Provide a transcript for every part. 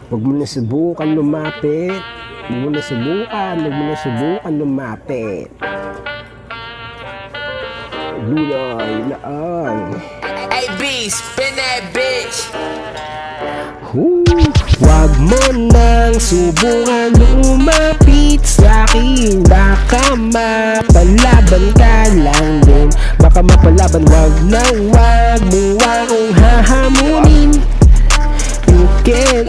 Huwag mo na subukan lumapit. Huwag mo na subukan, huwag mo na subukan lumapit. Luloy, laan. Hey B, spin that bitch. Huwag mo nang subukan lumapit sa'kin. Baka mapalaban ka lang din. Baka mapalaban, wag na wag mo akong hahamunin. You can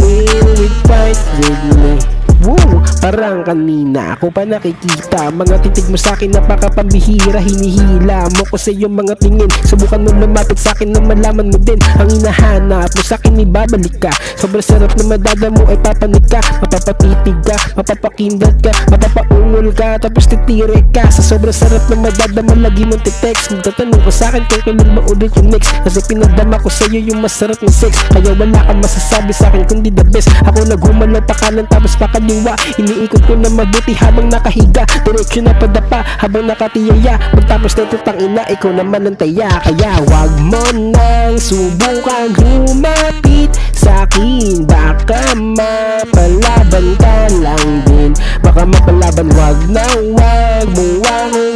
with fight with me. Woo! Parang kanina ako pa nakikita mga titig mo sa'kin, napakapambihira. Hinihila mo ko sa iyong mga tingin. Subukan mo lumapit sa'kin na malaman mo din ang hinahanap mo sa'kin, ibabalik ka. Sobrang sarap na madada mo ay papanik ka. Mapapapitig ka, mapapakindat ka, mapapaungol ka, tapos titire ka. Sa sobrang sarap na madada mo lagi mong titext. Magtatanong ko sa'kin kung kailan maulit yung next. Kasi pinadama ko sa'yo yung masarap na sex. Kaya wala kang masasabi sa'kin kundi the best. Ako naghumalat pa kanan tapos pa kaliwa. Iniikot ko na mabuti habang nakahiga. Diretso na padapa habang nakatiyaya. Magtapos na ito tangina, ikaw naman ang taya. Kaya wag mo nang subukan lumapit sa'kin. Baka mapalaban ka lang din. Baka mapalaban, wag na wag mo akong